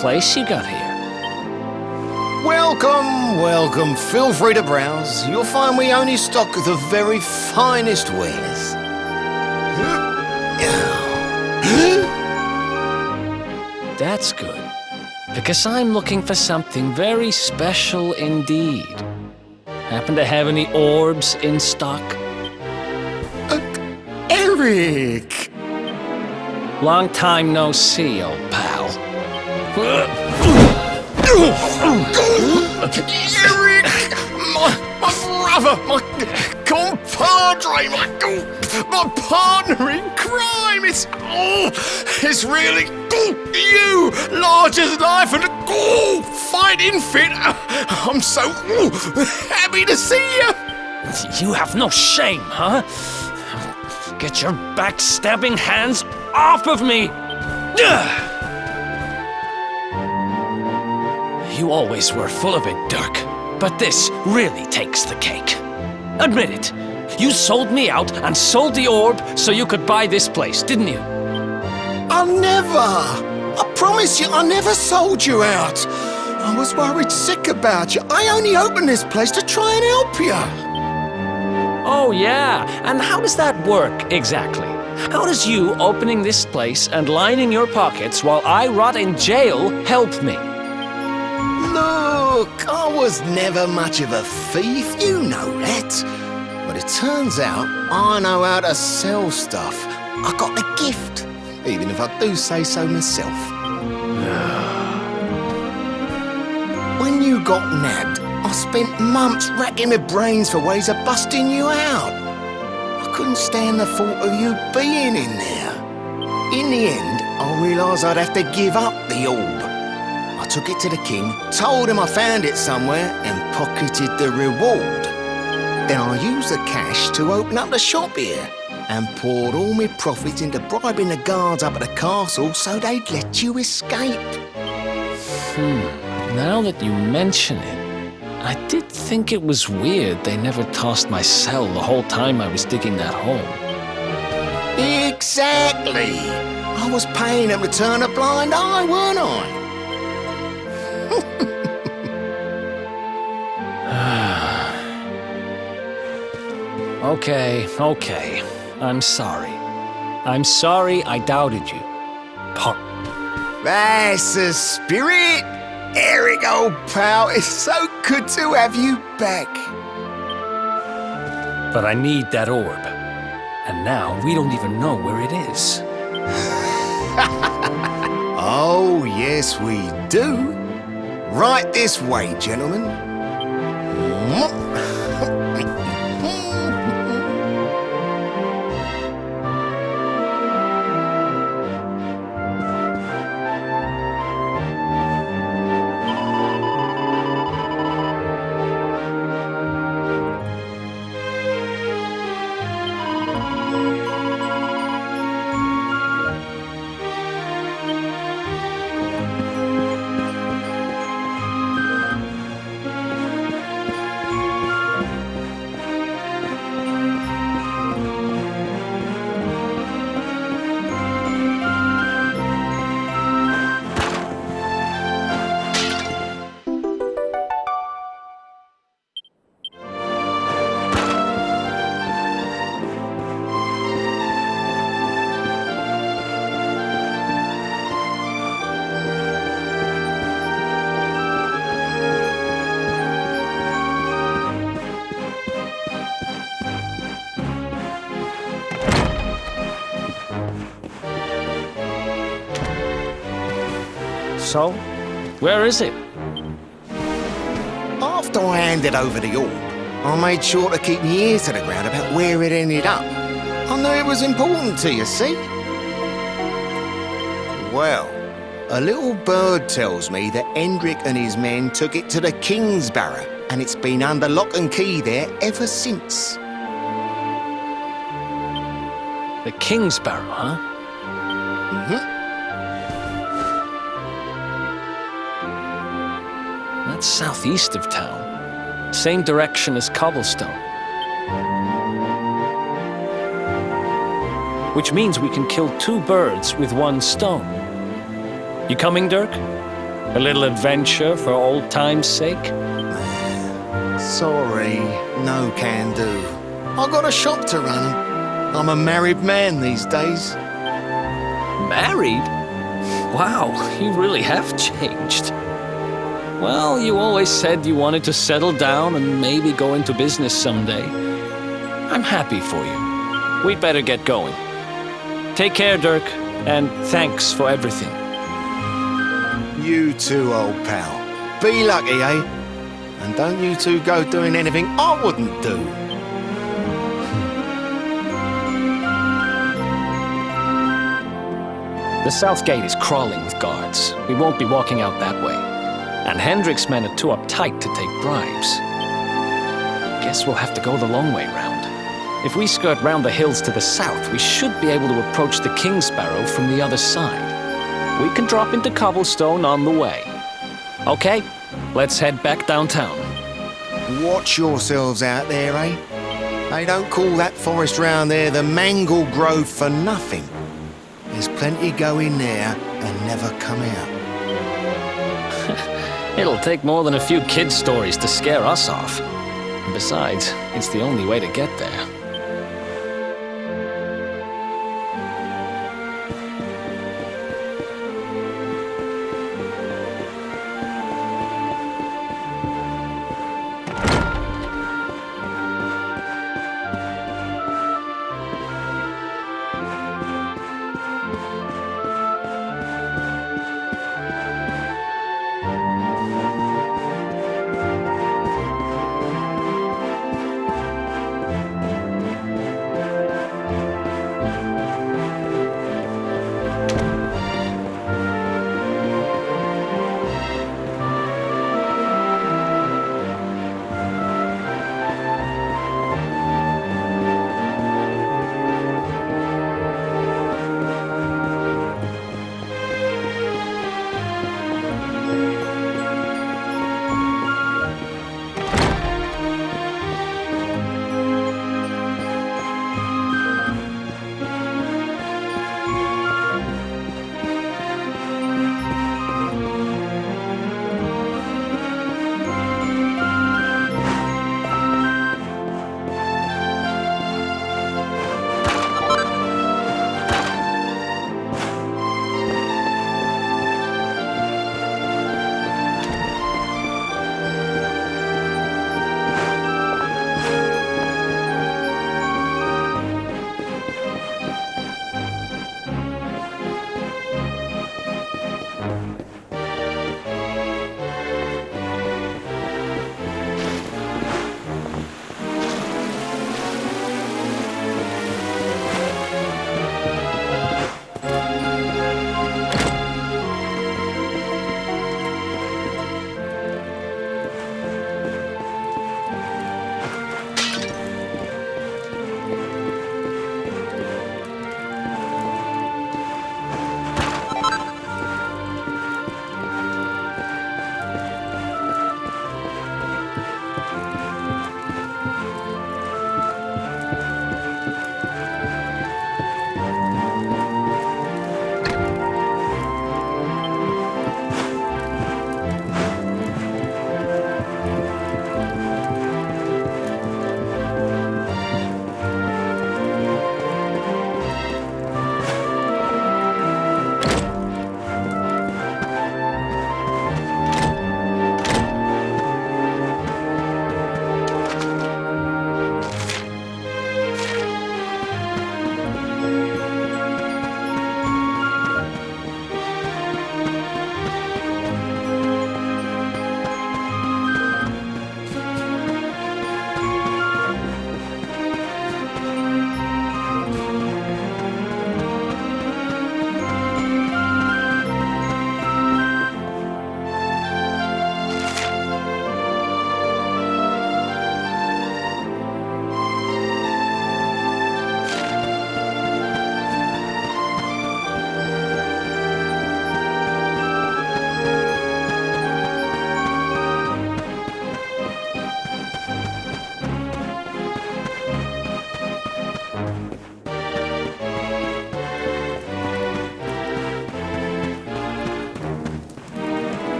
place you got here. Welcome, welcome. Feel free to browse. You'll find we only stock the very finest wares. That's good, because I'm looking for something very special indeed. Happen to have any orbs in stock? Eric! Long time no see, old pal. Eric! My brother, my compadre, my partner in crime! It's really you! Large as life and fighting fit! I'm so happy to see you! You have no shame, huh? Get your backstabbing hands off of me! You always were full of it, Dirk. But this really takes the cake. Admit it. You sold me out and sold the orb so you could buy this place, didn't you? I never! I promise you, I never sold you out. I was worried sick about you. I only opened this place to try and help you. Oh, yeah. And how does that work, exactly? How does you opening this place and lining your pockets while I rot in jail help me? Look, I was never much of a thief, you know that. But it turns out I know how to sell stuff. I got a gift, even if I do say so myself. When you got nabbed, I spent months racking my brains for ways of busting you out. I couldn't stand the thought of you being in there. In the end, I realised I'd have to give up the orb. I took it to the king, told him I found it somewhere, and pocketed the reward. Then I used the cash to open up the shop here, and poured all my profits into bribing the guards up at the castle so they'd let you escape. Now that you mention it, I did think it was weird they never tossed my cell the whole time I was digging that hole. Exactly! I was paying them to turn a blind eye, weren't I? Okay. I'm sorry. I'm sorry I doubted you. That's the spirit! Eric, old pal, it's so good to have you back. But I need that orb. And now we don't even know where it is. Oh, yes, we do. Right this way, gentlemen. So, where is it? After I handed over the orb, I made sure to keep my ears to the ground about where it ended up. I knew it was important to you, see? Well, a little bird tells me that Hendrik and his men took it to the King's Barrow, and it's been under lock and key there ever since. The King's Barrow, huh? That's southeast of town. Same direction as Cobblestone. Which means we can kill two birds with one stone. You coming, Dirk? A little adventure for old time's sake? Sorry, no can do. I got a shop to run. I'm a married man these days. Married? Wow, you really have changed. Well, you always said you wanted to settle down and maybe go into business someday. I'm happy for you. We'd better get going. Take care, Dirk, and thanks for everything. You too, old pal. Be lucky, eh? And don't you two go doing anything I wouldn't do. The south gate is crawling with guards. We won't be walking out that way. And Hendrik's men are too uptight to take bribes. Guess we'll have to go the long way round. If we skirt round the hills to the south, we should be able to approach the King Sparrow from the other side. We can drop into Cobblestone on the way. Okay, let's head back downtown. Watch yourselves out there, eh? They don't call that forest round there the Mangle Grove for nothing. There's plenty go in there and never come out. It'll take more than a few kid stories to scare us off. And besides, it's the only way to get there.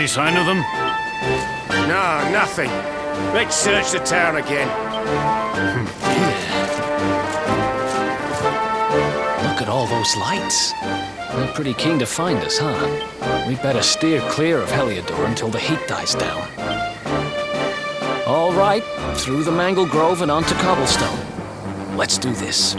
Any sign of them? No, nothing. Let's search the town again. Look at all those lights. They're pretty keen to find us, huh? We'd better steer clear of Heliodor until the heat dies down. All right, through the Mangle Grove and onto Cobblestone. Let's do this.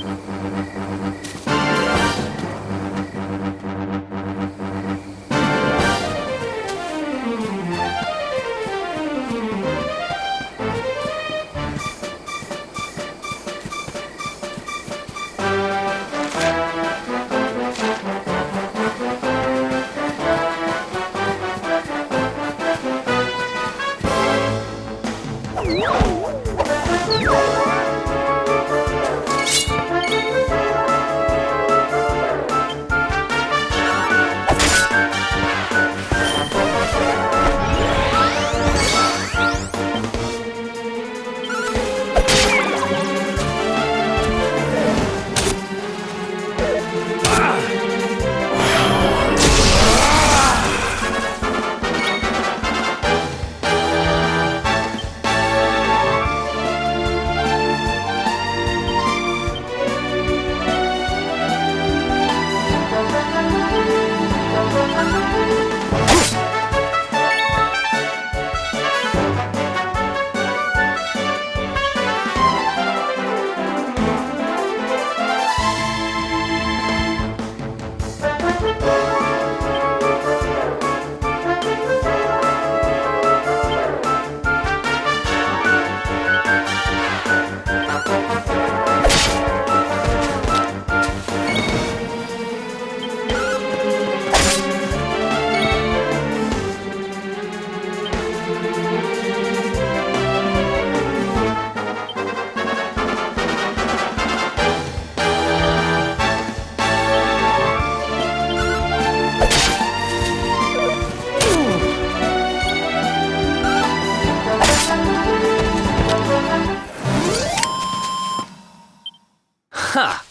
Ha!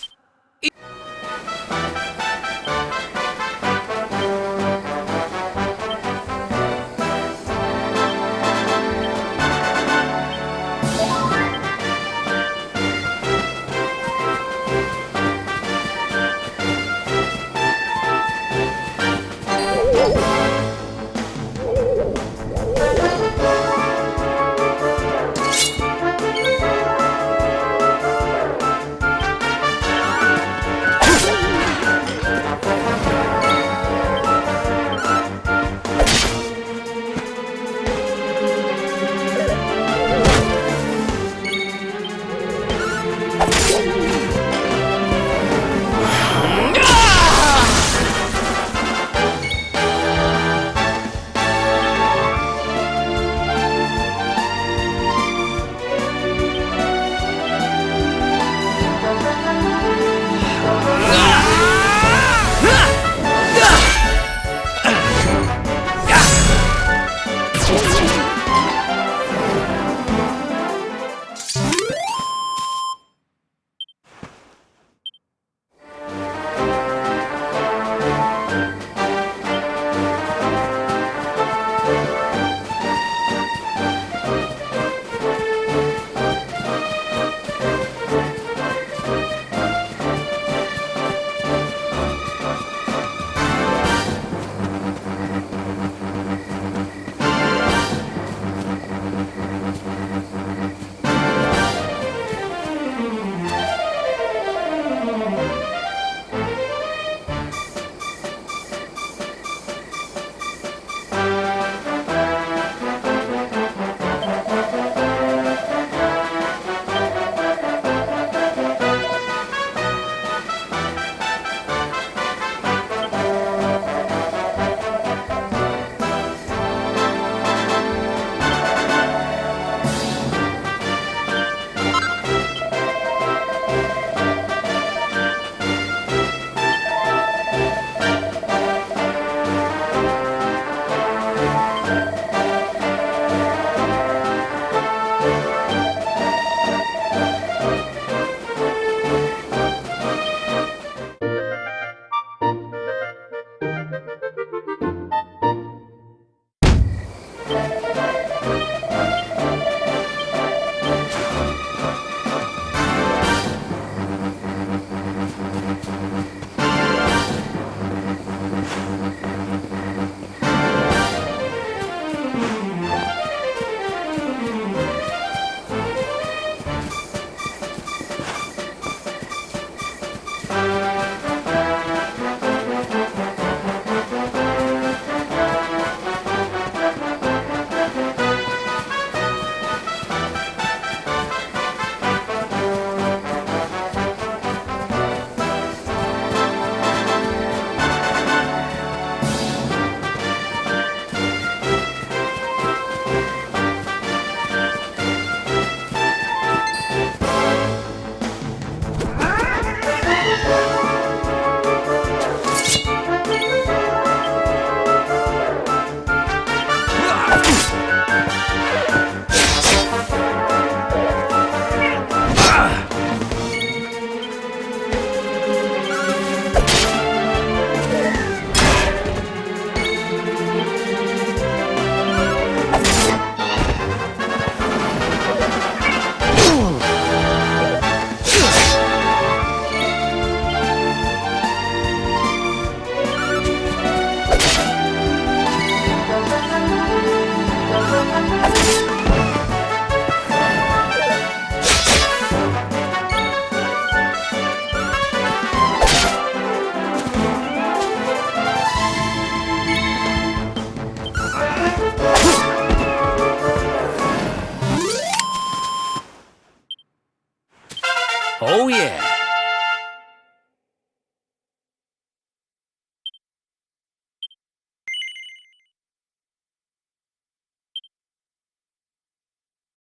Oh yeah,